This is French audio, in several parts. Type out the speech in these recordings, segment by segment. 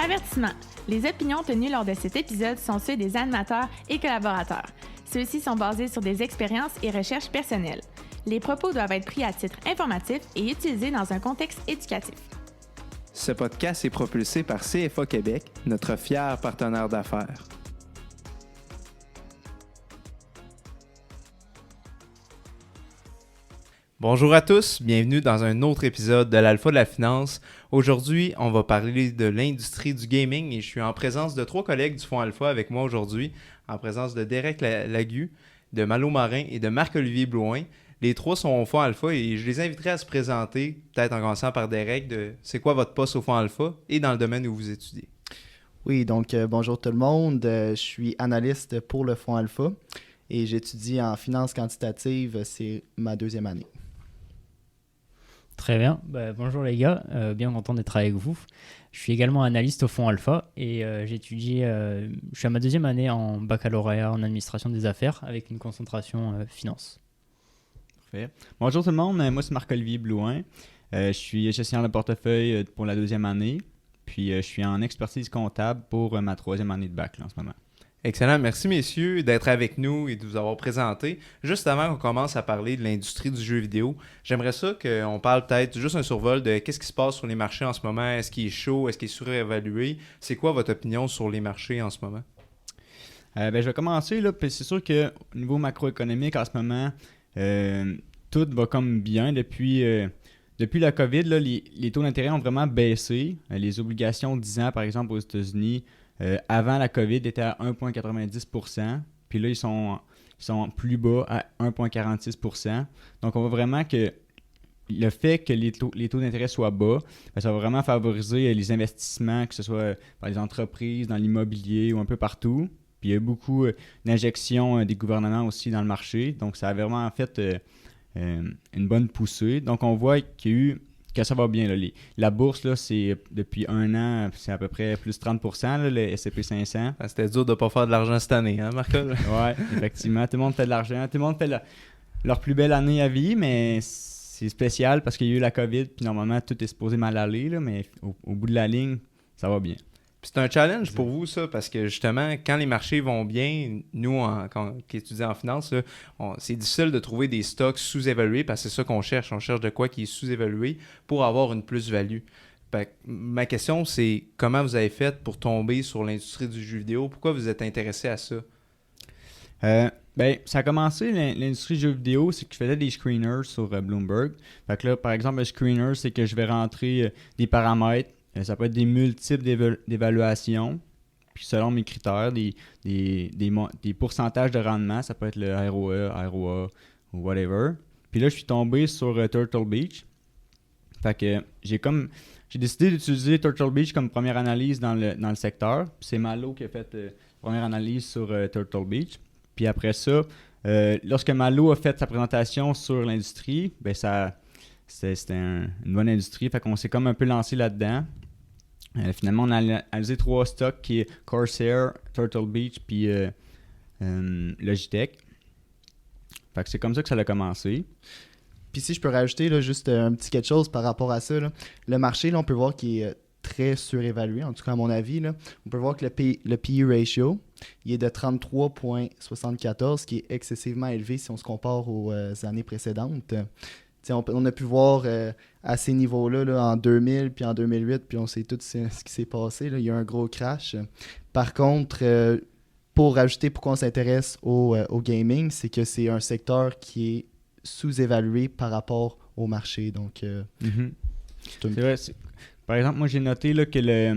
Avertissement. Les opinions tenues lors de cet épisode sont ceux des animateurs et collaborateurs. Ceux-ci sont basés sur des expériences et recherches personnelles. Les propos doivent être pris à titre informatif et utilisés dans un contexte éducatif. Ce podcast est propulsé par CFA Québec, notre fier partenaire d'affaires. Bonjour à tous, bienvenue dans un autre épisode de l'Alpha de la Finance. Aujourd'hui, on va parler de l'industrie du gaming et je suis en présence de 3 collègues du Fonds Alpha avec moi aujourd'hui, en présence de Derek Lagu, de Malo Marin et de Marc-Olivier Blouin. Les 3 sont au Fonds Alpha et je les inviterai à se présenter, peut-être en commençant par Derek, de c'est quoi votre poste au Fonds Alpha et dans le domaine où vous étudiez. Oui, donc bonjour tout le monde. Je suis analyste pour le Fonds Alpha et j'étudie en finance quantitative. C'est ma 2e année. Très bien. Bonjour les gars, bien content d'être avec vous. Je suis également analyste au Fonds Alpha et je suis à ma 2e année en baccalauréat en administration des affaires avec une concentration finance. Parfait. Bonjour tout le monde, moi c'est Marc-Olivier Blouin. Je suis gestionnaire de portefeuille pour la 2e année, puis je suis en expertise comptable pour ma 3e année de bac là, en ce moment. Excellent. Merci messieurs d'être avec nous et de vous avoir présenté. Juste avant qu'on commence à parler de l'industrie du jeu vidéo, j'aimerais ça qu'on parle peut-être juste un survol de qu'est-ce qui se passe sur les marchés en ce moment. Est-ce qu'il est chaud? Est-ce qu'il est surévalué? C'est quoi votre opinion sur les marchés en ce moment? Je vais commencer, là, puis c'est sûr qu'au niveau macroéconomique en ce moment, tout va comme bien. Depuis la COVID, là, les taux d'intérêt ont vraiment baissé. Les obligations de 10 ans, par exemple, aux États-Unis, avant la COVID, étaient à 1,90%. Puis là, ils sont plus bas à 1,46%. Donc, on voit vraiment que le fait que les taux d'intérêt soient bas, ça va vraiment favoriser les investissements, que ce soit par les entreprises, dans l'immobilier ou un peu partout. Puis il y a beaucoup d'injections des gouvernements aussi dans le marché. Donc, ça a vraiment fait une bonne poussée. Donc, on voit que ça va bien. Là. La bourse, là, c'est depuis 1 an, c'est à peu près plus 30%, là, le S&P 500. C'était dur de ne pas faire de l'argent cette année, hein, Marc? Oui, effectivement. Tout le monde fait de l'argent. Tout le monde fait leur plus belle année à vie, mais c'est spécial parce qu'il y a eu la COVID, puis normalement, tout est supposé mal aller, là, mais au bout de la ligne, ça va bien. Puis c'est un challenge pour vous, ça, parce que justement, quand les marchés vont bien, nous, qui étudions en finance, là, c'est difficile de trouver des stocks sous-évalués parce que c'est ça qu'on cherche. On cherche de quoi qui est sous-évalué pour avoir une plus-value. Ma question, c'est comment vous avez fait pour tomber sur l'industrie du jeu vidéo? Pourquoi vous êtes intéressé à ça? Ça a commencé, l'industrie du jeu vidéo, c'est que je faisais des screeners sur Bloomberg. Fait que là, par exemple, un screener, c'est que je vais rentrer des paramètres. Ça peut être des multiples d'évaluation, puis selon mes critères, des pourcentages de rendement, ça peut être le ROE, ROA ou whatever. Puis là, je suis tombé sur Turtle Beach. Fait que j'ai décidé d'utiliser Turtle Beach comme première analyse dans le secteur. Puis c'est Malo qui a fait première analyse sur Turtle Beach. Puis après ça, lorsque Malo a fait sa présentation sur l'industrie, c'était une bonne industrie. Fait qu'on s'est comme un peu lancé là-dedans. Finalement, on a analysé 3 stocks qui est Corsair, Turtle Beach puis Logitech. Fait que c'est comme ça que ça a commencé. Puis si je peux rajouter là, juste un petit quelque chose par rapport à ça, là. Le marché, là, on peut voir qu'il est très surévalué, en tout cas à mon avis. Là. On peut voir que le PE ratio, il est de 33,74, qui est excessivement élevé si on se compare aux années précédentes. On a pu voir à ces niveaux-là là, en 2000 puis en 2008, puis on sait tout ce qui s'est passé. Là. Il y a eu un gros crash. Par contre, pour rajouter pourquoi on s'intéresse au gaming, c'est que c'est un secteur qui est sous-évalué par rapport au marché. Donc, c'est vrai. Par exemple, moi j'ai noté là, qu'il y a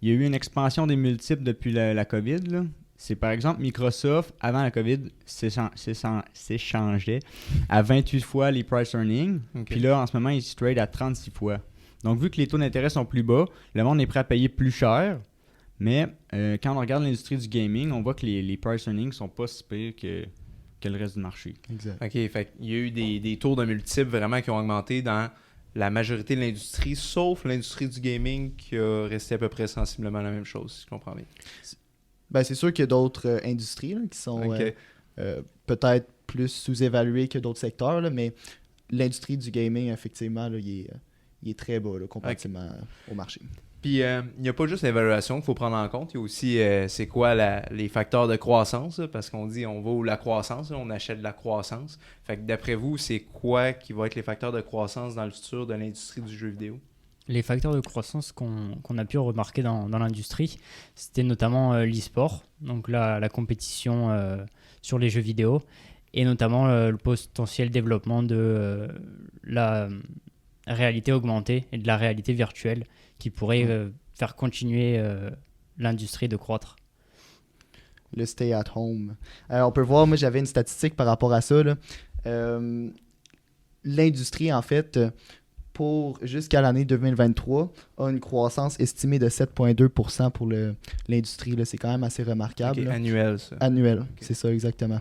eu une expansion des multiples depuis la COVID. Là. C'est par exemple Microsoft, avant la COVID, s'échangeait à 28 fois les price earnings. Okay. Puis là, en ce moment, ils se trade à 36 fois. Donc, vu que les taux d'intérêt sont plus bas, le monde est prêt à payer plus cher. Mais quand on regarde l'industrie du gaming, on voit que les price earnings ne sont pas si pires que le reste du marché. Exact. OK, fait il y a eu des taux de multiples vraiment qui ont augmenté dans la majorité de l'industrie, sauf l'industrie du gaming qui a resté à peu près sensiblement la même chose, si je comprends bien. C'est sûr qu'il y a d'autres industries là, qui sont peut-être plus sous-évaluées que d'autres secteurs, là, mais l'industrie du gaming, effectivement, là, il est très bas là, comparativement au marché. Puis, il n'y a pas juste l'évaluation qu'il faut prendre en compte. Il y a aussi, c'est quoi les facteurs de croissance, là, parce qu'on dit on va où la croissance, là, on achète de la croissance. Fait que d'après vous, c'est quoi qui va être les facteurs de croissance dans le futur de l'industrie du jeu vidéo? Les facteurs de croissance qu'on a pu remarquer dans l'industrie, c'était notamment l'e-sport, donc la compétition sur les jeux vidéo, et notamment le potentiel développement de la réalité augmentée et de la réalité virtuelle qui pourrait faire continuer l'industrie de croître. Le stay at home. On peut voir, moi j'avais une statistique par rapport à ça, là. L'industrie, en fait, pour jusqu'à l'année 2023, a une croissance estimée de 7,2% pour l'industrie. Là. C'est quand même assez remarquable. Okay, annuel, ça. Annuel, Okay. C'est ça exactement.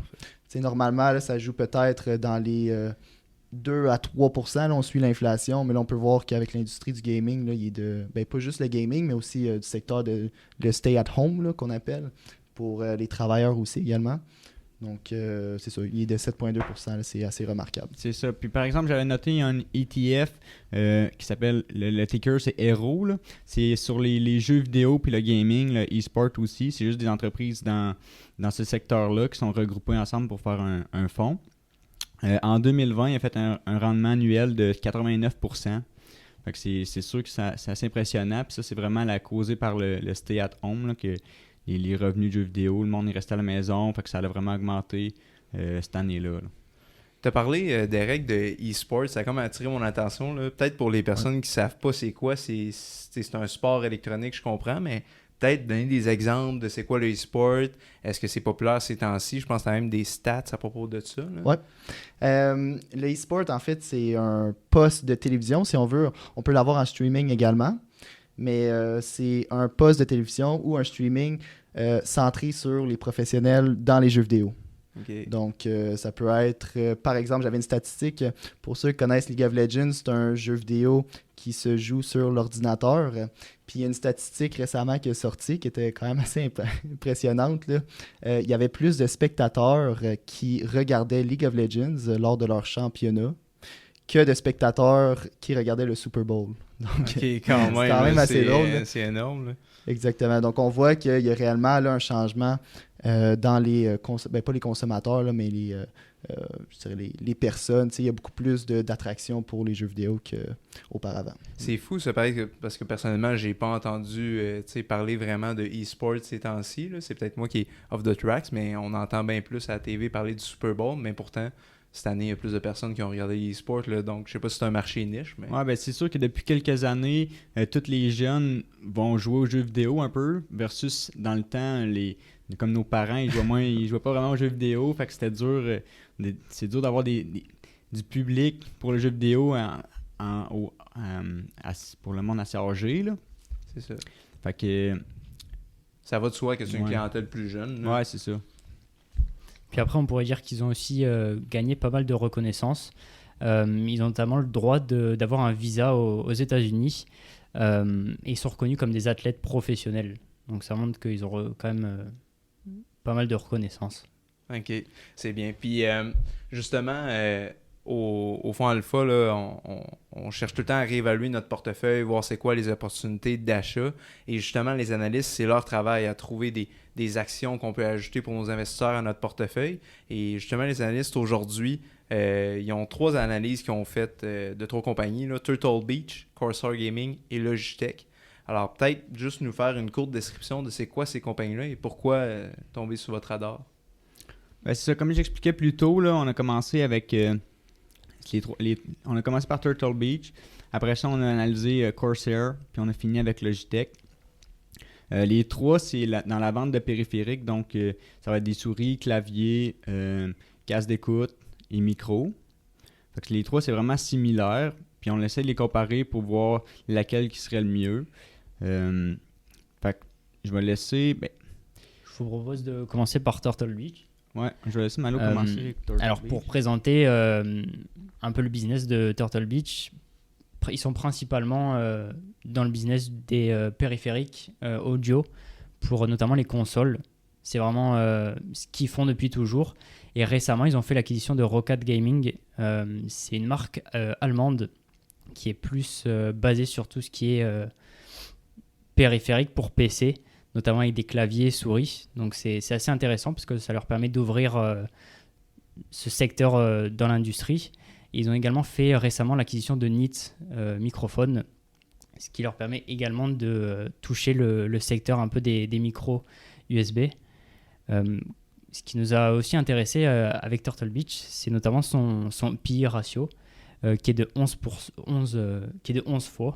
Normalement, là, ça joue peut-être dans les 2 à 3%. Là, on suit l'inflation, mais là, on peut voir qu'avec l'industrie du gaming, là, il est de pas juste le gaming, mais aussi du secteur de stay at home là, qu'on appelle, pour les travailleurs aussi également. Donc, c'est ça, il est de 7,2%, là, c'est assez remarquable. C'est ça. Puis par exemple, j'avais noté, il y a un ETF qui s'appelle, le ticker, c'est Hero. Là. C'est sur les jeux vidéo puis le gaming, le e-sport aussi. C'est juste des entreprises dans ce secteur-là qui sont regroupées ensemble pour faire un fonds. En 2020, il a fait un rendement annuel de 89%. Fait que c'est sûr que c'est assez impressionnant. Puis ça, c'est vraiment causé par le stay at home, là, que les revenus de jeux vidéo, le monde est resté à la maison, fait que ça a vraiment augmenté cette année-là. Tu as parlé des règles de e-sport, ça a comme attiré mon attention. Là. Peut-être pour les personnes qui ne savent pas c'est quoi, c'est un sport électronique, je comprends, mais peut-être donner des exemples de c'est quoi le e-sport, est-ce que c'est populaire ces temps-ci? Je pense que tu as même des stats à propos de ça. Oui. Le e-sport, en fait, c'est un poste de télévision, si on veut. On peut l'avoir en streaming également. Mais c'est un poste de télévision ou un streaming centré sur les professionnels dans les jeux vidéo. Okay. Donc, ça peut être, par exemple, j'avais une statistique, pour ceux qui connaissent League of Legends, c'est un jeu vidéo qui se joue sur l'ordinateur. Puis il y a une statistique récemment qui est sortie, qui était quand même assez impressionnante, là. Il y avait plus de spectateurs qui regardaient League of Legends lors de leur championnat que de spectateurs qui regardaient le Super Bowl. Donc, OK, quand même, c'est quand même assez drôle. C'est énorme. Là. Exactement. Donc, on voit qu'il y a réellement là, un changement dans les... pas les consommateurs, là, mais je dirais les personnes. Il y a beaucoup plus d'attraction pour les jeux vidéo qu'auparavant. C'est fou, ça paraît parce que personnellement, j'ai pas entendu parler vraiment de e-sport ces temps-ci. Là. C'est peut-être moi qui est off the tracks, mais on entend bien plus à la TV parler du Super Bowl, mais pourtant... Cette année, il y a plus de personnes qui ont regardé l'e-sport, donc je sais pas si c'est un marché niche. Mais... Ouais, ben c'est sûr que depuis quelques années, tous les jeunes vont jouer aux jeux vidéo un peu, versus dans le temps, comme nos parents, ils jouaient pas vraiment aux jeux vidéo, fait que c'était dur, c'est dur d'avoir du public pour le jeu vidéo pour le monde assez âgé. Là. C'est ça. Fait que... Ça va de soi que c'est une clientèle plus jeune. Là. Ouais, c'est ça. Puis après, on pourrait dire qu'ils ont aussi gagné pas mal de reconnaissance. Ils ont notamment le droit d'avoir un visa aux États-Unis. Et ils sont reconnus comme des athlètes professionnels. Donc ça montre qu'ils ont quand même pas mal de reconnaissance. OK, c'est bien. Puis justement, au fond Alpha, là, on cherche tout le temps à réévaluer notre portefeuille, voir c'est quoi les opportunités d'achat. Et justement, les analystes, c'est leur travail à trouver des actions qu'on peut ajouter pour nos investisseurs à notre portefeuille. Et justement, les analystes aujourd'hui, ils ont 3 analyses qu'ils ont faites de 3 compagnies, là, Turtle Beach, Corsair Gaming et Logitech. Alors peut-être juste nous faire une courte description de c'est quoi ces compagnies-là et pourquoi tomber sur votre radar. Ben, c'est ça, comme j'expliquais plus tôt, là, on a commencé avec on a commencé par Turtle Beach. Après ça, on a analysé Corsair, puis on a fini avec Logitech. Les 3, c'est dans la vente de périphériques, donc ça va être des souris, claviers, casque d'écoute et micro. Fait que les 3, c'est vraiment similaire, puis on essaie de les comparer pour voir laquelle qui serait le mieux. Fait que je vais laisser... Je vous propose de commencer par Turtle Beach. Ouais, je vais laisser Malo commencer. Alors, pour présenter un peu le business de Turtle Beach, ils sont principalement dans le business des périphériques audio pour notamment les consoles. C'est vraiment ce qu'ils font depuis toujours. Et récemment, ils ont fait l'acquisition de Roccat Gaming. C'est une marque allemande qui est plus basée sur tout ce qui est périphériques pour PC, notamment avec des claviers et souris. Donc c'est assez intéressant parce que ça leur permet d'ouvrir ce secteur dans l'industrie. Et ils ont également fait récemment l'acquisition de Neat Microphone, ce qui leur permet également de toucher le secteur un peu des micros USB. Ce qui nous a aussi intéressé avec Turtle Beach, c'est notamment son PI ratio, qui est de 11 fois,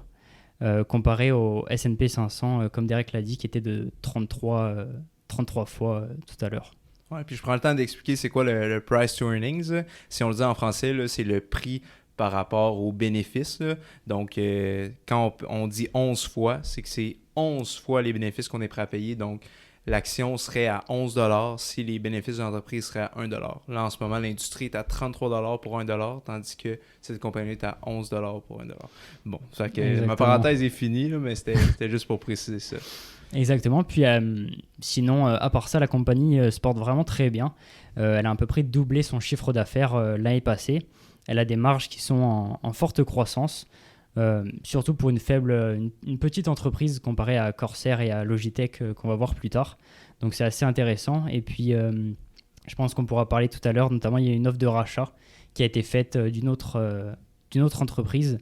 comparé au S&P 500, comme Derek l'a dit, qui était de 33 fois tout à l'heure. Ouais, puis je prends le temps d'expliquer c'est quoi le price to earnings. Là. Si on le dit en français, là, c'est le prix par rapport aux bénéfices. Là. Donc, quand on dit 11 fois, c'est que c'est 11 fois les bénéfices qu'on est prêt à payer. Donc, l'action serait à 11 $ si les bénéfices de l'entreprise seraient à 1 $. Là, en ce moment, l'industrie est à 33 $ pour 1 $, tandis que cette compagnie est à 11 $ pour 1 $. Bon, ça fait que ma parenthèse est finie, là, mais c'était juste pour préciser ça. Exactement. Puis sinon, à part ça, la compagnie se porte vraiment très bien. Elle a à peu près doublé son chiffre d'affaires l'année passée. Elle a des marges qui sont en forte croissance, surtout pour une petite entreprise comparée à Corsair et à Logitech qu'on va voir plus tard. Donc c'est assez intéressant. Et puis, je pense qu'on pourra parler tout à l'heure. Notamment, il y a une offre de rachat qui a été faite d'une autre entreprise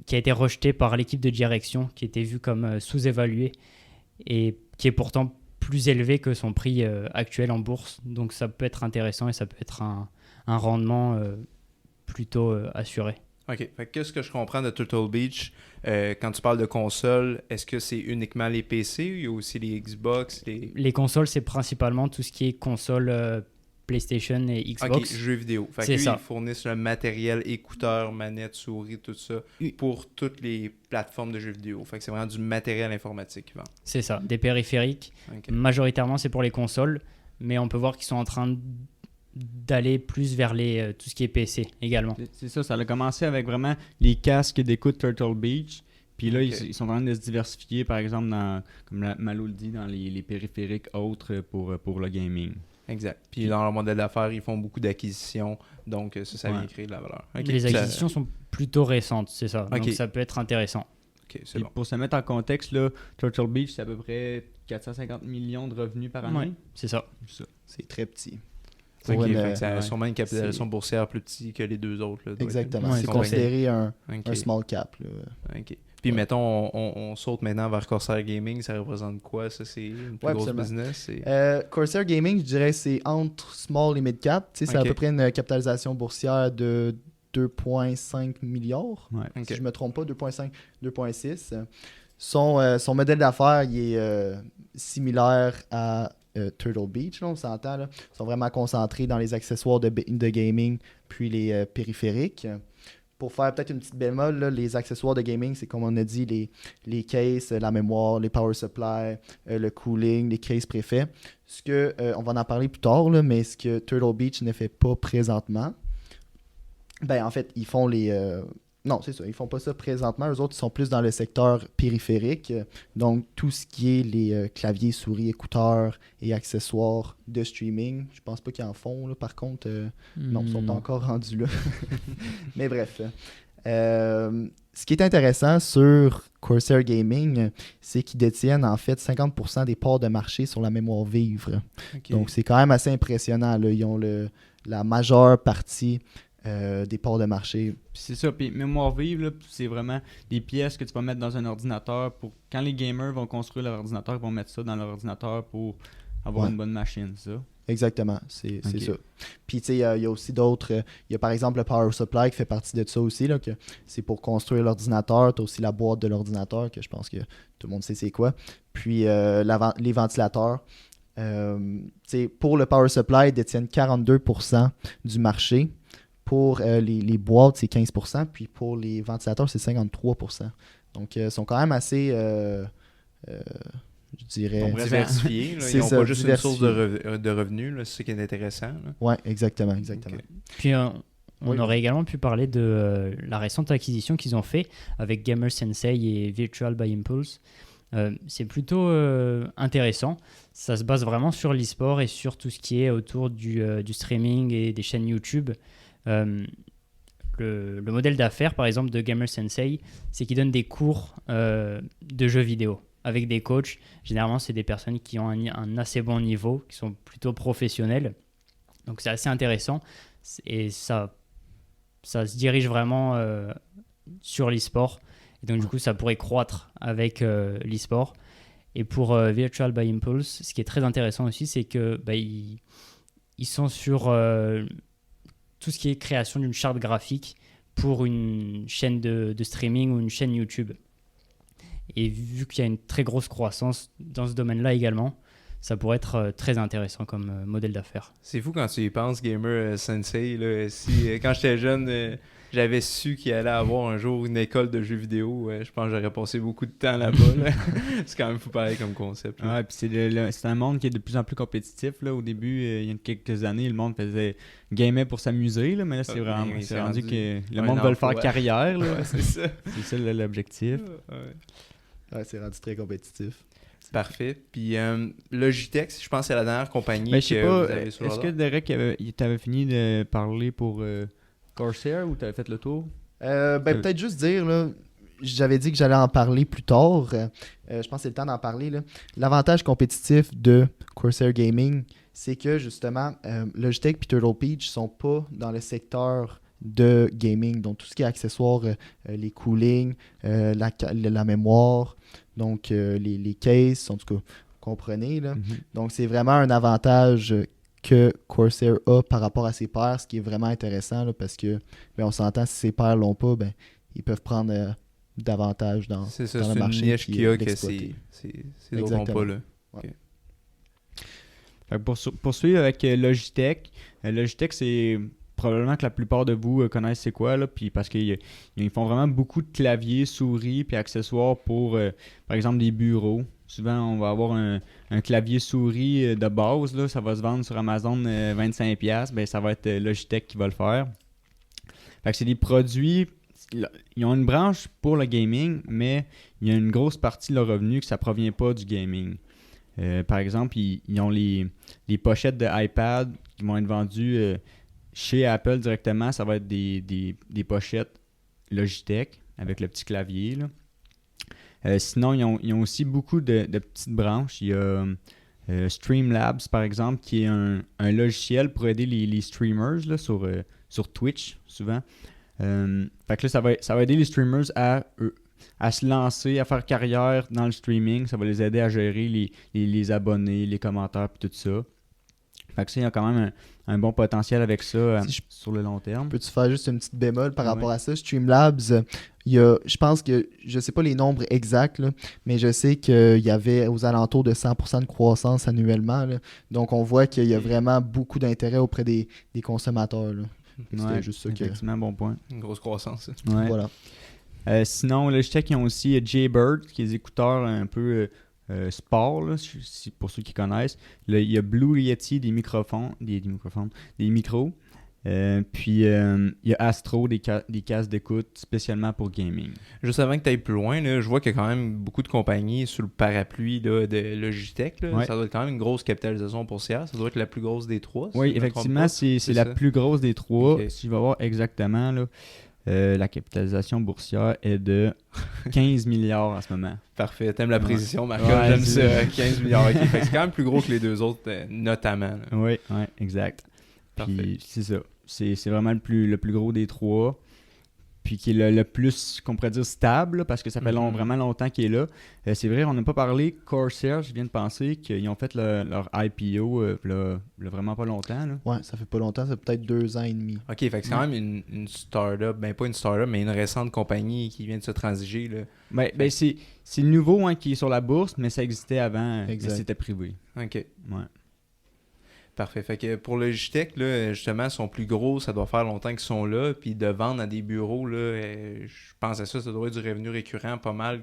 qui a été rejetée par l'équipe de direction, qui était vue comme sous-évaluée et qui est pourtant plus élevé que son prix actuel en bourse. Donc ça peut être intéressant et ça peut être un rendement plutôt assuré. OK. Fait que qu'est-ce que je comprends de Turtle Beach? Quand tu parles de consoles, est-ce que c'est uniquement les PC ou il y a aussi les Xbox? Les consoles, c'est principalement tout ce qui est console PlayStation et Xbox. OK, jeux vidéo. Fait que ils fournissent le matériel, écouteurs, manettes, souris, tout ça, pour toutes les plateformes de jeux vidéo. Fait que c'est vraiment du matériel informatique qu'ils vendent. C'est ça, des périphériques. Okay. Majoritairement, c'est pour les consoles, mais on peut voir qu'ils sont en train d'aller plus vers tout ce qui est PC également. C'est ça a commencé avec vraiment les casques d'écoute Turtle Beach. Puis là, ils sont en train de se diversifier, par exemple, comme Malo le dit, dans les périphériques autres pour le gaming. Exact. Puis dans leur modèle d'affaires, ils font beaucoup d'acquisitions, donc ça vient créer de la valeur. Okay. Les acquisitions sont plutôt récentes, c'est ça. Donc ça peut être intéressant. Okay, c'est bon. Pour se mettre en contexte, là, Turtle Beach, c'est à peu près 450 millions de revenus par année. Ouais, c'est ça. C'est très petit. Ça a sûrement une capitalisation boursière plus petite que les deux autres. Là, exactement. C'est considéré un small cap. Là. OK. Puis mettons, on saute maintenant vers Corsair Gaming. Ça représente quoi? Ça, c'est une plus grosse business? Corsair Gaming, je dirais, c'est entre small et mid cap. C'est à peu près une capitalisation boursière de 2,5 milliards. Si je ne me trompe pas, 2,5, 2,6. Son modèle d'affaires il est similaire à Turtle Beach, là, on s'entend. Là. Ils sont vraiment concentrés dans les accessoires de gaming puis les périphériques. Pour faire peut-être une petite bémol, là, les accessoires de gaming, c'est comme on a dit, les cases, la mémoire, les power supply, le cooling, les cases préfets. On va en parler plus tard, là, mais ce que Turtle Beach ne fait pas présentement, en fait, ils font non, c'est ça, ils font pas ça présentement. Eux autres, ils sont plus dans le secteur périphérique. Donc, tout ce qui est les claviers, souris, écouteurs et accessoires de streaming, je pense pas qu'ils en font, là, par contre. Non, ils sont encore rendus là. Mais bref. Ce qui est intéressant sur Corsair Gaming, c'est qu'ils détiennent en fait 50% des parts de marché sur la mémoire vive. Okay. Donc, c'est quand même assez impressionnant. Là. Ils ont la majeure partie des parts de marché. C'est ça, puis mémoire vive, là, c'est vraiment des pièces que tu vas mettre dans un ordinateur pour quand les gamers vont construire leur ordinateur, ils vont mettre ça dans leur ordinateur pour avoir une bonne machine, ça. Exactement, c'est ça. Puis tu sais, il y a aussi d'autres, il y a par exemple le Power Supply qui fait partie de ça aussi, là, que c'est pour construire l'ordinateur. Tu as aussi la boîte de l'ordinateur, que je pense que tout le monde sait c'est quoi. Puis les ventilateurs. Pour le Power Supply, ils détiennent 42% du marché. Pour les boîtes, c'est 15%, puis pour les ventilateurs, c'est 53%. Donc, ils sont quand même assez, je dirais... diversifiés. Ils n'ont pas juste une source de revenus, c'est ce qui est intéressant. Oui, exactement. Okay. Puis, on aurait également pu parler de la récente acquisition qu'ils ont fait avec Gamer Sensei et Virtual by Impulse. C'est plutôt intéressant. Ça se base vraiment sur l'e-sport et sur tout ce qui est autour du streaming et des chaînes YouTube. le modèle d'affaires, par exemple, de Gamer Sensei, c'est qu'ils donnent des cours de jeux vidéo avec des coachs. Généralement, c'est des personnes qui ont un assez bon niveau, qui sont plutôt professionnels. Donc, c'est assez intéressant. Et ça se dirige vraiment sur l'e-sport. Et donc, du coup, ça pourrait croître avec l'e-sport. Et pour Virtual by Impulse, ce qui est très intéressant aussi, c'est que ils sont sur tout ce qui est création d'une charte graphique pour une chaîne de streaming ou une chaîne YouTube. Et vu qu'il y a une très grosse croissance dans ce domaine-là également, ça pourrait être très intéressant comme modèle d'affaires. C'est fou quand tu y penses, Gamer Sensei. Là, quand j'étais jeune, j'avais su qu'il allait avoir un jour une école de jeux vidéo. Je pense que j'aurais passé beaucoup de temps là-bas. Là. C'est quand même fou pareil comme concept. Là. Ouais, puis c'est un monde qui est de plus en plus compétitif. Là. Au début, il y a quelques années, le monde gamait pour s'amuser, là, mais là, c'est vraiment c'est rendu que le monde veut le faire carrière. Là. Ouais, c'est ça. C'est ça l'objectif. Ouais, c'est rendu très compétitif. Parfait. Puis Logitech, je pense que c'est la dernière compagnie Mais je sais que pas, vous avez sur le est-ce que Derek, t'avais fini de parler pour Corsair ou t'avais fait le tour? Peut-être juste dire, là, j'avais dit que j'allais en parler plus tard. Je pense que c'est le temps d'en parler. Là. L'avantage compétitif de Corsair Gaming, c'est que justement, Logitech et Turtle Peach sont pas dans le secteur de gaming. Donc, tout ce qui est accessoires, les coolings, la mémoire, donc les cases, en tout cas, vous comprenez. Là. Mm-hmm. Donc, c'est vraiment un avantage que Corsair a par rapport à ses pairs, ce qui est vraiment intéressant là, parce que on s'entend, si ses pairs l'ont pas, ils peuvent prendre davantage dans C'est ça, le c'est marché. une niche qu'il y a que d'exploiter. c'est d'autres n'ont pas là. Ouais. Fait que pour poursuivre avec Logitech, Logitech, c'est probablement que la plupart de vous connaissent c'est quoi, là, puis parce qu'ils font vraiment beaucoup de claviers, souris, puis accessoires pour, par exemple, des bureaux. Souvent, on va avoir un clavier souris de base, là, ça va se vendre sur Amazon 25$, ben, ça va être Logitech qui va le faire. Fait que c'est des produits, ils ont une branche pour le gaming, mais il y a une grosse partie de leur revenu que ça provient pas du gaming. Par exemple, ils ont les pochettes de iPad qui vont être vendues chez Apple directement. Ça va être des pochettes Logitech avec le petit clavier. Là. Sinon, ils ont aussi beaucoup de petites branches. Il y a Streamlabs, par exemple, qui est un logiciel pour aider les streamers là, sur Twitch, souvent. Fait que là, ça va aider les streamers à se lancer, à faire carrière dans le streaming. Ça va les aider à gérer les abonnés, les commentaires et tout ça. Fait que ça, il y a quand même un bon potentiel avec ça sur le long terme. Peux-tu faire juste une petite bémol par rapport à ça? Streamlabs, je pense que, je sais pas les nombres exacts, là, mais je sais qu'il y avait aux alentours de 100% de croissance annuellement. Là. Donc, on voit qu'il y a vraiment beaucoup d'intérêt auprès des consommateurs. Là. C'était juste ça. Effectivement, bon point. Une grosse croissance. Ouais. Voilà. Sinon, Logitech, ils ont aussi Jaybird, qui est des écouteurs un peu sport, là, pour ceux qui connaissent. Là, il y a Blue Yeti, des micros. Puis il y a Astro, des casques d'écoute spécialement pour gaming. Juste avant que tu ailles plus loin, là, je vois qu'il y a quand même beaucoup de compagnies sous le parapluie là, de Logitech. Là. Ouais. Ça doit être quand même une grosse capitalisation boursière. Ça doit être la plus grosse des trois. Oui, si je me trompe effectivement, pas. c'est la plus grosse des trois. Ok. Si je vais voir exactement, là, la capitalisation boursière est de 15 milliards en ce moment. Parfait. T'aimes la précision, Marco. Ouais, J'aime c'est- ça. 15 milliards. Okay. Fait que c'est quand même plus gros que les deux autres, notamment. Là. Oui, exact. Parfait. Puis c'est ça. C'est vraiment le plus gros des trois. Puis qui est le plus, qu'on pourrait dire, stable, là, parce que ça fait Mhm. vraiment longtemps qu'il est là. C'est vrai, on n'a pas parlé Corsair, je viens de penser qu'ils ont fait leur IPO là, vraiment pas longtemps. Là. Ouais, ça fait pas longtemps, ça fait peut-être 2 ans et demi. OK, fait que c'est quand même une start-up. Ben, pas une start-up, mais une récente compagnie qui vient de se transiger. Là. Ben, c'est nouveau hein, qui est sur la bourse, mais ça existait avant, mais Exact. c'était privé. OK. Ouais. Parfait. Fait que pour Logitech, là, justement, ils sont plus gros, ça doit faire longtemps qu'ils sont là. Puis de vendre à des bureaux, là, je pense à ça, ça doit être du revenu récurrent pas mal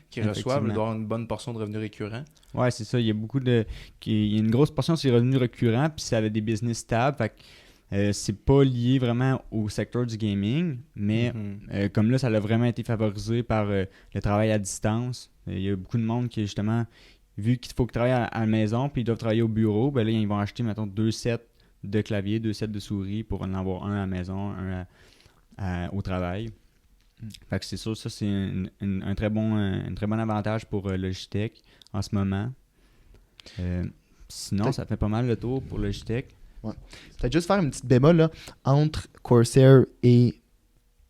qu'ils reçoivent. Ils doivent avoir une bonne portion de revenus récurrents. Ouais, c'est ça. Il y a beaucoup de. Il y a une grosse portion de ces revenus récurrents, puis ça avait des business stables. Fait que c'est pas lié vraiment au secteur du gaming, mais Mhm. comme là, ça a vraiment été favorisé par le travail à distance. Il y a beaucoup de monde qui, justement, vu qu'il faut qu'ils travaillent à la maison, puis ils doivent travailler au bureau, ben là, ils vont acheter, mettons, 2 sets de clavier, 2 sets de souris pour en avoir un à la maison, un au travail. Fait que c'est sûr, ça c'est un très bon avantage pour Logitech en ce moment. Sinon, ça fait pas mal le tour pour Logitech. Ouais. Peut-être juste faire une petite bémol là, entre Corsair et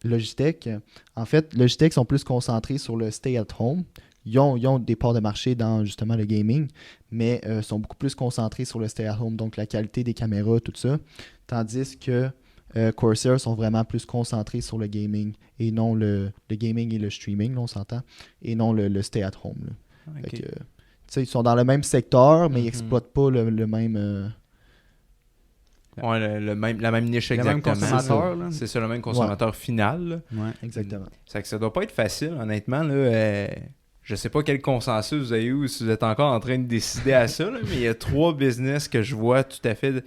Logitech. En fait, Logitech sont plus concentrés sur le stay at home. Ils ont des parts de marché dans justement le gaming, mais sont beaucoup plus concentrés sur le stay at home, donc la qualité des caméras, tout ça. Tandis que Corsair sont vraiment plus concentrés sur le gaming et non le gaming et le streaming, là, on s'entend, et non le stay at home. Là. Ok. Fait que, tu sais, ils sont dans le même secteur, mais ils n'exploitent pas le même. Ouais, la même niche Le même exactement. consommateur, là. C'est ça, le même consommateur final. Là. Ouais. Exactement. C'est que ça doit pas être facile, honnêtement. Là, je sais pas quel consensus vous avez eu ou si vous êtes encore en train de décider à ça, là, mais il y a 3 business que je vois tout à fait,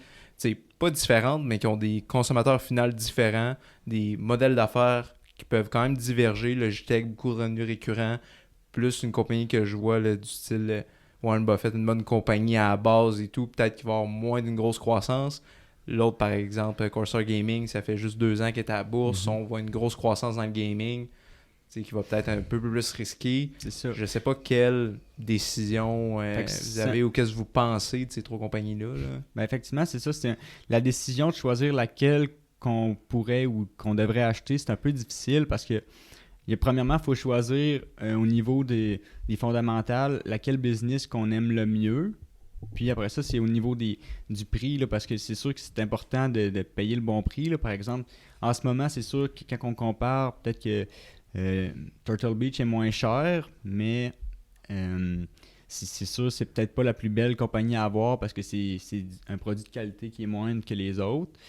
pas différentes, mais qui ont des consommateurs finaux différents, des modèles d'affaires qui peuvent quand même diverger. Logitech, beaucoup de revenus récurrents, plus une compagnie que je vois là, du style Warren Buffett, une bonne compagnie à la base et tout, peut-être qu'il va avoir moins d'une grosse croissance. L'autre, par exemple, Corsair Gaming, ça fait juste 2 ans qu'il est à la bourse. On voit une grosse croissance dans le gaming, qui va peut-être un peu plus risqué. C'est ça. Je sais pas quelle décision Fait que vous avez ou qu'est-ce que vous pensez de ces 3 compagnies-là. Là. Ben effectivement, c'est ça. La décision de choisir laquelle qu'on pourrait ou qu'on devrait acheter, c'est un peu difficile parce que premièrement, il faut choisir au niveau des fondamentales laquelle business qu'on aime le mieux. Puis après ça, c'est au niveau du prix, là, parce que c'est sûr que c'est important de payer le bon prix. Là. Par exemple, en ce moment, c'est sûr que quand on compare, peut-être que Turtle Beach est moins cher, mais c'est sûr c'est peut-être pas la plus belle compagnie à avoir parce que c'est un produit de qualité qui est moindre que les autres.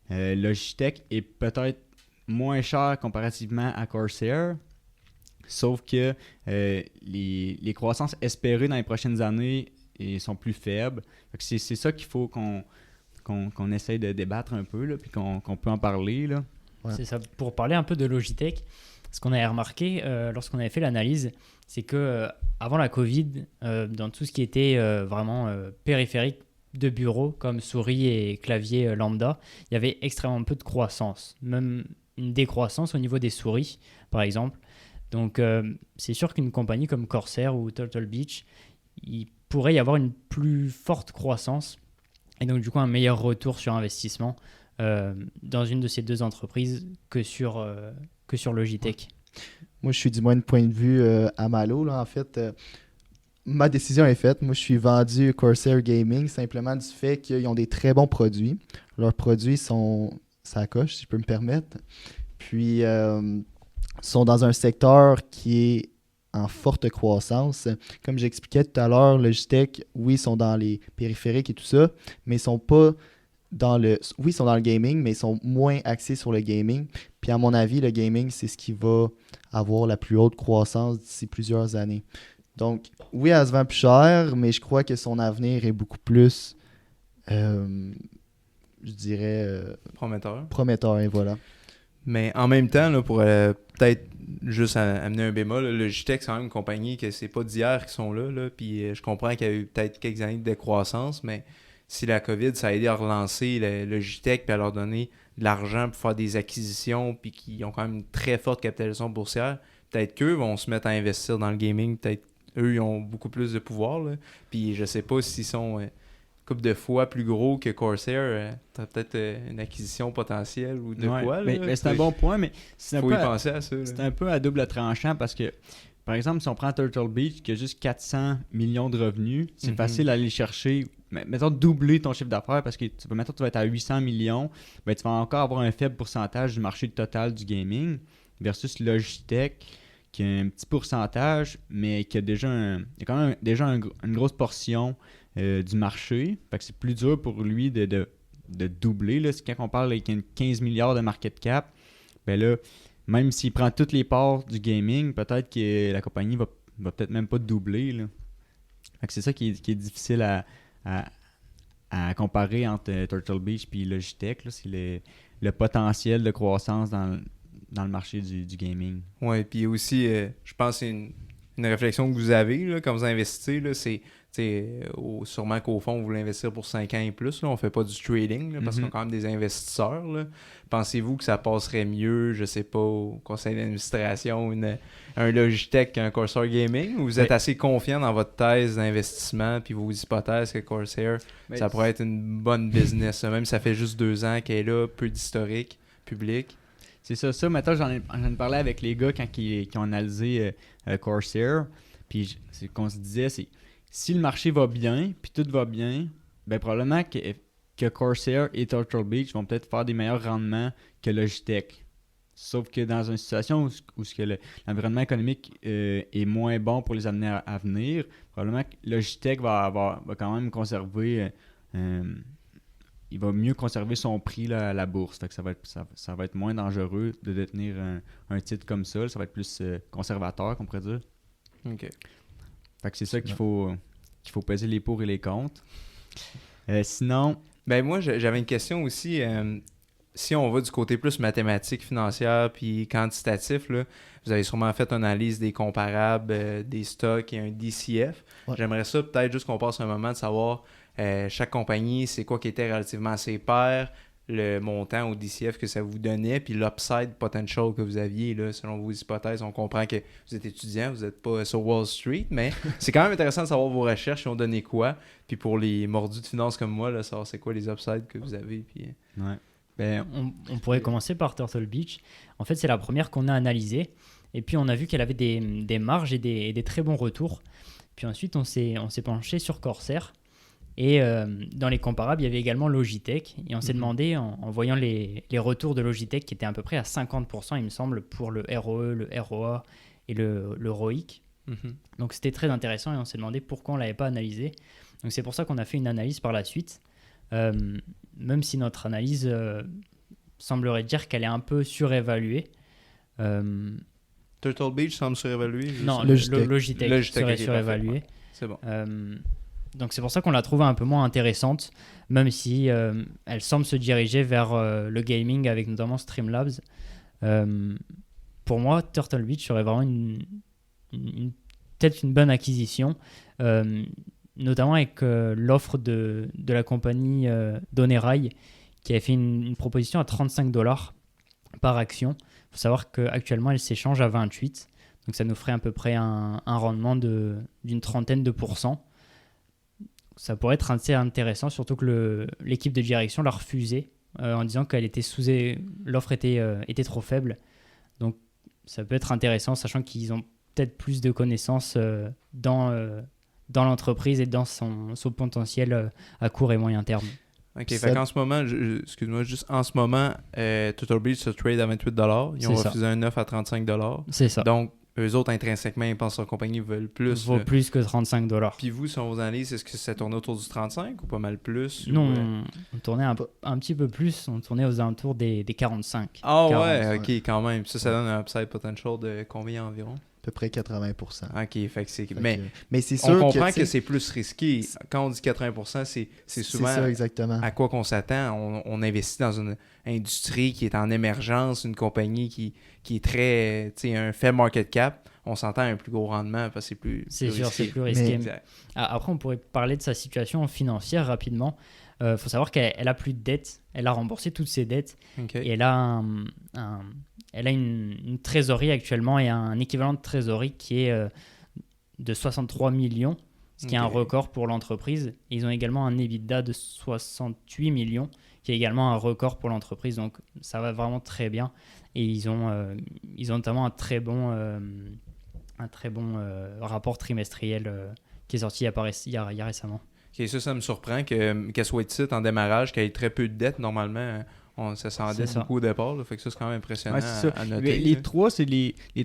Logitech est peut-être moins cher comparativement à Corsair, sauf que les croissances espérées dans les prochaines années sont plus faibles. C'est ça qu'il faut qu'on essaye de débattre un peu, là, puis qu'on peut en parler. Là. Ouais. C'est ça. Pour parler un peu de Logitech, ce qu'on avait remarqué lorsqu'on avait fait l'analyse, c'est que avant la Covid, dans tout ce qui était vraiment périphérique de bureau, comme souris et clavier lambda, il y avait extrêmement peu de croissance, même une décroissance au niveau des souris, par exemple. Donc, c'est sûr qu'une compagnie comme Corsair ou Turtle Beach, il pourrait y avoir une plus forte croissance et donc, du coup, un meilleur retour sur investissement dans une de ces 2 entreprises que sur Logitech. Moi, je suis du moins de point de vue à Malo. Là, en fait, ma décision est faite. Moi, je suis vendu Corsair Gaming simplement du fait qu'ils ont des très bons produits. Leurs produits sont ça coche, si je peux me permettre. Puis, sont dans un secteur qui est en forte croissance. Comme j'expliquais tout à l'heure, Logitech, oui, ils sont dans les périphériques et tout ça, mais ils sont pas dans le... Oui, ils sont dans le gaming, mais ils sont moins axés sur le gaming. Puis à mon avis, le gaming, c'est ce qui va avoir la plus haute croissance d'ici plusieurs années. Donc, oui, elle se vend plus cher, mais je crois que son avenir est beaucoup plus, je dirais, prometteur, et voilà. Mais en même temps, là, pour peut-être juste amener un bémol, là, Logitech, c'est quand même une compagnie que c'est pas d'hier qui sont là puis je comprends qu'il y a eu peut-être quelques années de décroissance, mais si la COVID, ça a aidé à relancer le Logitech puis à leur donner de l'argent pour faire des acquisitions puis qui ont quand même une très forte capitalisation boursière, peut-être qu'eux vont se mettre à investir dans le gaming, peut-être eux, ils ont beaucoup plus de pouvoir, là. Puis je sais pas s'ils sont couple de fois plus gros que Corsair, t'as peut-être une acquisition potentielle ou de quoi. Là, mais c'est un bon point, mais faut y penser à ça. C'est un peu à double tranchant parce que, par exemple, si on prend Turtle Beach qui a juste 400 millions de revenus, c'est facile d'aller chercher, mettons, doubler ton chiffre d'affaires parce que tu vas être à 800 millions, ben, tu vas encore avoir un faible pourcentage du marché total du gaming versus Logitech qui a un petit pourcentage, mais qui a déjà quand même une grosse portion du marché. Fait que c'est plus dur pour lui de doubler. Là. Quand on parle avec 15 milliards de market cap, ben là, même s'il prend toutes les parts du gaming, peut-être que la compagnie va peut-être même pas doubler. Là. Fait que c'est ça qui est difficile à comparer entre Turtle Beach et Logitech. Là. C'est le potentiel de croissance dans le marché du gaming. Ouais, puis aussi, je pense que c'est une une réflexion que vous avez là, quand vous investissez, là, c'est sûrement qu'au fond, vous voulez investir pour 5 ans et plus. Là. On fait pas du trading là, parce qu'on est quand même des investisseurs. Là. Pensez-vous que ça passerait mieux, je sais pas, au conseil d'administration, un Logitech qu'un Corsair Gaming, ou vous êtes assez confiant dans votre thèse d'investissement puis vos hypothèses que Corsair, ça pourrait être une bonne business, même si ça fait juste 2 ans qu'elle est là, peu d'historique public. C'est ça. Maintenant, j'en ai parlé avec les gars quand ils ont analysé Corsair. Puis c'est qu'on se disait, c'est si le marché va bien, puis tout va bien, ben probablement que Corsair et Turtle Beach vont peut-être faire des meilleurs rendements que Logitech. Sauf que dans une situation où l'environnement économique est moins bon pour les amener à venir, probablement que Logitech va quand même conserver... il va mieux conserver son prix là, à la bourse. Fait que ça va être moins dangereux de détenir un titre comme ça. Ça va être plus conservateur, qu'on pourrait dire. OK. Fait que c'est ça qu'il faut peser les pour et les contre. Sinon... Ben moi, j'avais une question aussi. Si on va du côté plus mathématique, financière puis quantitatif, là, vous avez sûrement fait une analyse des comparables, des stocks et un DCF. Ouais. J'aimerais ça peut-être juste qu'on passe un moment de savoir chaque compagnie, c'est quoi qui était relativement assez pair, le montant au DCF que ça vous donnait, puis l'upside potential que vous aviez, là, selon vos hypothèses. On comprend que vous êtes étudiant, vous n'êtes pas sur Wall Street, mais c'est quand même intéressant de savoir vos recherches, ils ont donné quoi. Puis pour les mordus de finance comme moi, là, savoir c'est quoi les upsides que vous avez. Puis... Ouais. Ben, on pourrait commencer par Turtle Beach. En fait, c'est la première qu'on a analysée. Et puis, on a vu qu'elle avait des marges et des très bons retours. Puis ensuite, on s'est penché sur Corsair. Et dans les comparables, il y avait également Logitech. Et on s'est demandé, en voyant les retours de Logitech, qui étaient à peu près à 50%, il me semble, pour le ROE, le ROA et le ROIC. Donc, c'était très intéressant et on s'est demandé pourquoi on ne l'avait pas analysé. Donc, c'est pour ça qu'on a fait une analyse par la suite. Même si notre analyse semblerait dire qu'elle est un peu surévaluée. Turtle Beach semble surévalué. Non, Logitech. serait ok, surévalué. parfait. C'est bon. Donc c'est pour ça qu'on l'a trouvée un peu moins intéressante, même si elle semble se diriger vers le gaming avec notamment Streamlabs. Pour moi, Turtle Beach serait vraiment peut-être une bonne acquisition, notamment avec l'offre de la compagnie Donerai qui avait fait une proposition à $35 par action. Il faut savoir qu'actuellement elle s'échange à 28, donc ça nous ferait à peu près un rendement d'une trentaine de %. Ça pourrait être assez intéressant, surtout que l'équipe de direction l'a refusé en disant qu'elle était l'offre était trop faible. Donc ça peut être intéressant, sachant qu'ils ont peut-être plus de connaissances dans l'entreprise et dans son potentiel à court et moyen terme. OK, fait qu'en ce moment, excuse-moi, juste en ce moment, Turtle Beach se trade à 28$. Ils ont refusé un offre à 35$. C'est ça. Donc, eux autres, intrinsèquement, ils pensent que leur compagnie veulent plus. Vaut plus que $35. Puis vous, sur vos analyses, est-ce que ça tournait autour du 35 ou pas mal plus? Non, on tournait un petit peu plus. On tournait aux alentours des 45. Ah 40, ouais, OK, quand même. Ça donne un upside potential de combien environ? À peu près 80%. OK, fait que c'est... Mais c'est sûr on comprend que c'est plus risqué. Quand on dit 80%, c'est souvent c'est ça, exactement. à quoi qu'on s'attend. On investit dans une industrie qui est en émergence, une compagnie qui est très... Tu sais, un faible market cap. On s'entend un plus gros rendement parce que c'est plus sûr, risqué. c'est plus risqué. Exact. Après, on pourrait parler de sa situation financière rapidement. Il faut savoir qu'elle a plus de dettes. Elle a remboursé toutes ses dettes. Okay. Et elle a une trésorerie actuellement et un équivalent de trésorerie qui est de 63 millions, ce qui est un record pour l'entreprise. Ils ont également un EBITDA de 68 millions, qui est également un record pour l'entreprise. Donc, ça va vraiment très bien. Et ils ont notamment un très bon rapport trimestriel qui est sorti il y a récemment. Okay, ça me surprend qu'elle soit titre en démarrage, qu'elle ait très peu de dettes normalement. Ça s'endette beaucoup au départ, là, fait que ça c'est quand même impressionnant à noter. Les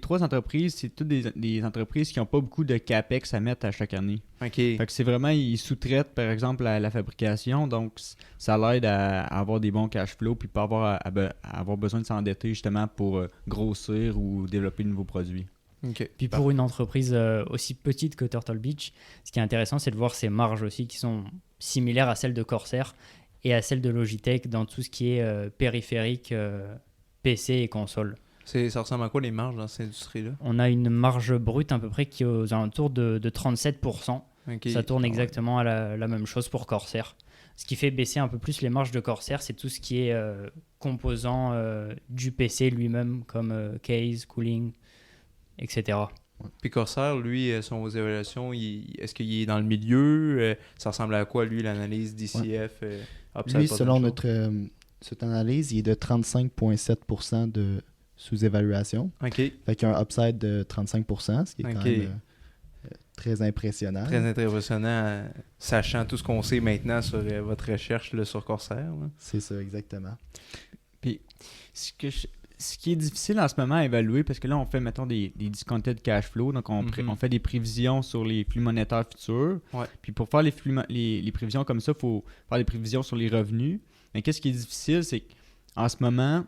trois entreprises, c'est toutes des entreprises qui n'ont pas beaucoup de capex à mettre à chaque année. Okay. Fait que c'est vraiment, ils sous-traitent par exemple la fabrication, donc ça l'aide à avoir des bons cash flows puis pas avoir besoin de s'endetter justement pour grossir ou développer de nouveaux produits. Okay. Puis pour une entreprise aussi petite que Turtle Beach, ce qui est intéressant, c'est de voir ses marges aussi qui sont similaires à celles de Corsair et à celles de Logitech dans tout ce qui est périphérique, PC et console. Ça ressemble à quoi les marges dans cette industrie-là? On a une marge brute à peu près qui est aux alentours de 37%. Ok. Ça tourne Ah ouais. exactement à la même chose pour Corsair. Ce qui fait baisser un peu plus les marges de Corsair, c'est tout ce qui est composant du PC lui-même, comme case, cooling, etc. Puis Corsair, lui, son évaluations, est-ce qu'il est dans le milieu? Ça ressemble à quoi, lui, l'analyse DCF? Upside Lui, selon potential? cette analyse, il est de 35,7% de sous-évaluation. OK. Fait qu'il y a un upside de 35%, ce qui est quand Ok. même très impressionnant. Très impressionnant, sachant tout ce qu'on sait maintenant sur votre recherche là, sur Corsair. Là. C'est ça, exactement. Puis, ce qui est difficile en ce moment à évaluer, parce que là, on fait, mettons, des discounted cash flow, donc on fait des prévisions sur les flux monétaires futurs. Ouais. Puis pour faire les prévisions comme ça, il faut faire des prévisions sur les revenus. Mais qu'est-ce qui est difficile, c'est qu'en ce moment,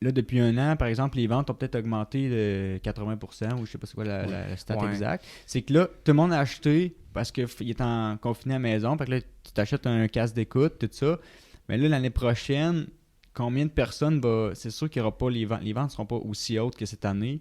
là, depuis un an, par exemple, les ventes ont peut-être augmenté de 80%, ou je sais pas c'est quoi la stat Ouais. exacte. C'est que là, tout le monde a acheté parce qu'il est en confiné à la maison. Fait que là, tu t'achètes un casque d'écoute, tout ça. Mais là, l'année prochaine, combien de personnes va... C'est sûr qu'il y aura pas les ventes ne seront pas aussi hautes que cette année.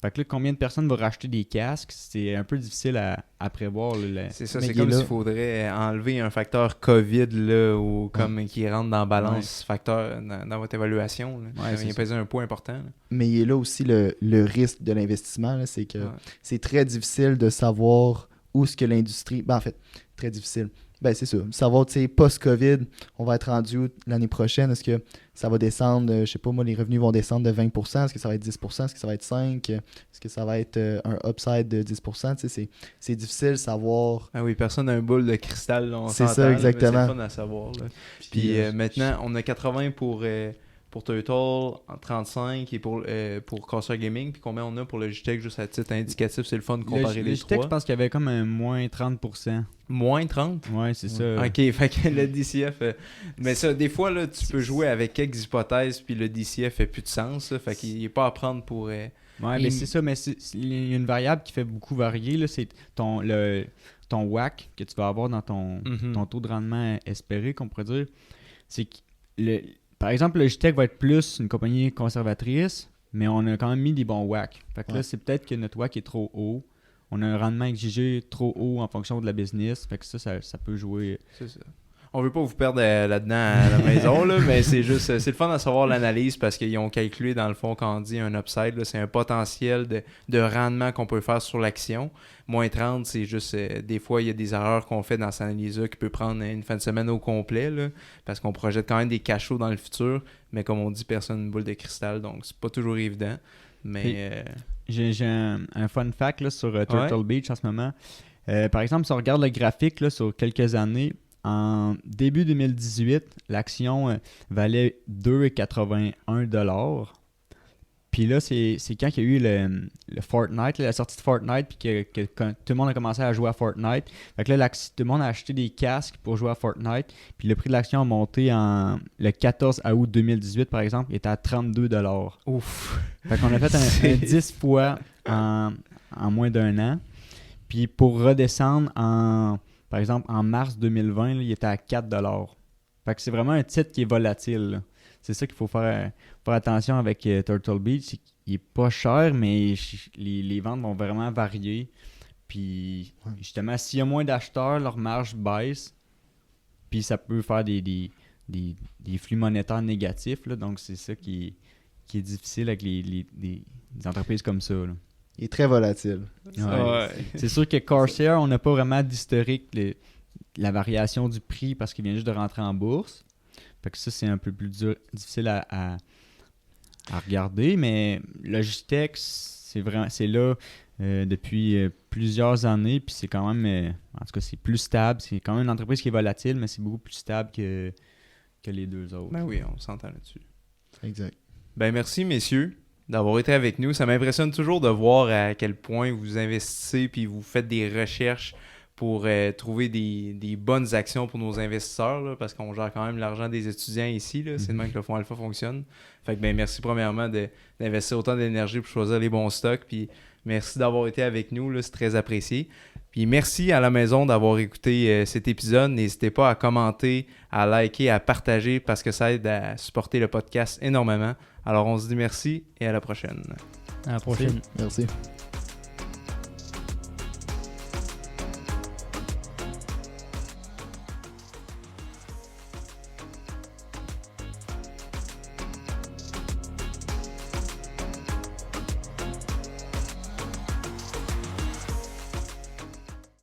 Fait que là, combien de personnes vont racheter des casques? C'est un peu difficile à prévoir. Là, C'est ça, Mais c'est il est comme là. s'il faudrait enlever un facteur COVID là, ou comme qui rentre dans la balance facteur dans votre évaluation. Là. Ouais, c'est il pèse un poids important. Là. Mais il y a là aussi le risque de l'investissement, là, c'est que Ouais. c'est très difficile de savoir où est-ce que l'industrie... Ben, en fait, très difficile. Ben, c'est ça. Savoir, tu sais, post-COVID, on va être rendu où l'année prochaine? Est-ce que ça va descendre, je sais pas moi, les revenus vont descendre de 20%? Est-ce que ça va être 10%? Est-ce que ça va être 5%? Est-ce que ça va être un upside de 10%? Tu sais, c'est difficile de savoir. Ah oui, personne n'a un boule de cristal. Là, on C'est s'entend, ça, là, mais exactement. c'est le fun à savoir. Là. Puis maintenant, on a 80 pour Turtle, 35 et pour Corsair Gaming. Puis combien on a pour Logitech, juste à titre indicatif, c'est le fun de comparer les Logitech, trois. je pense qu'il y avait comme un moins 30%. Moins 30? Ouais, c'est ça. Ok, fait que le DCF. Mais ça, des fois, là, tu peux jouer avec quelques hypothèses, puis le DCF fait plus de sens. Là, fait qu'il n'est pas à prendre pour. Ouais, mais c'est ça, mais il y a une variable qui fait beaucoup varier, là, c'est ton WACC que tu vas avoir dans ton taux de rendement espéré, qu'on pourrait dire. C'est que, par exemple, Logitech va être plus une compagnie conservatrice, mais on a quand même mis des bons WACC. Fait que là, c'est peut-être que notre WACC est trop haut. On a un rendement exigé trop haut en fonction de la business. Fait que ça peut jouer. C'est ça. On veut pas vous perdre là-dedans à la maison, là, mais c'est juste, c'est le fun de savoir l'analyse parce qu'ils ont calculé, dans le fond, quand on dit un upside, là, c'est un potentiel de rendement qu'on peut faire sur l'action. Moins 30, c'est juste, des fois, il y a des erreurs qu'on fait dans cette analyse-là qui peut prendre une fin de semaine au complet, là, parce qu'on projette quand même des cash flows dans le futur, mais comme on dit, personne n'a une boule de cristal, donc c'est pas toujours évident. Mais J'ai un fun fact là, sur Turtle Beach en ce moment. Par exemple, si on regarde le graphique là, sur quelques années, en début 2018, l'action valait 2,81 $. Puis là, c'est quand il y a eu le Fortnite, la sortie de Fortnite, puis que tout le monde a commencé à jouer à Fortnite. Fait que là, tout le monde a acheté des casques pour jouer à Fortnite. Puis le prix de l'action a monté le 14 août 2018, par exemple, il était à 32 $. ouf! Fait qu'on a fait un 10 fois en moins d'un an. Puis pour redescendre, par exemple, en mars 2020, là, il était à 4 $. Fait que c'est vraiment un titre qui est volatile, là. C'est ça qu'il faut faire attention avec Turtle Beach. C'est qu'il n'est pas cher, mais les ventes vont vraiment varier. Puis justement, s'il y a moins d'acheteurs, leur marge baisse. Puis ça peut faire des flux monétaires négatifs, là. Donc c'est ça qui est difficile avec des entreprises comme ça, là. Il est très volatile. Ouais. C'est sûr que Corsair, on n'a pas vraiment d'historique la variation du prix parce qu'il vient juste de rentrer en bourse. Fait que ça, c'est un peu plus difficile à regarder. Mais Logitech, c'est là depuis plusieurs années. Puis c'est quand même, en tout cas, c'est plus stable. C'est quand même une entreprise qui est volatile, mais c'est beaucoup plus stable que les deux autres. Ben oui, on s'entend là-dessus. Exact. Ben merci, messieurs, d'avoir été avec nous. Ça m'impressionne toujours de voir à quel point vous investissez puis vous faites des recherches pour trouver des bonnes actions pour nos investisseurs, là, parce qu'on gère quand même l'argent des étudiants ici. Là. C'est de même que le Fonds Alpha fonctionne. Fait que merci premièrement d'investir autant d'énergie pour choisir les bons stocks. Puis merci d'avoir été avec nous, là, c'est très apprécié. Puis merci à la maison d'avoir écouté cet épisode. N'hésitez pas à commenter, à liker, à partager parce que ça aide à supporter le podcast énormément. Alors on se dit merci et à la prochaine. À la prochaine. Merci.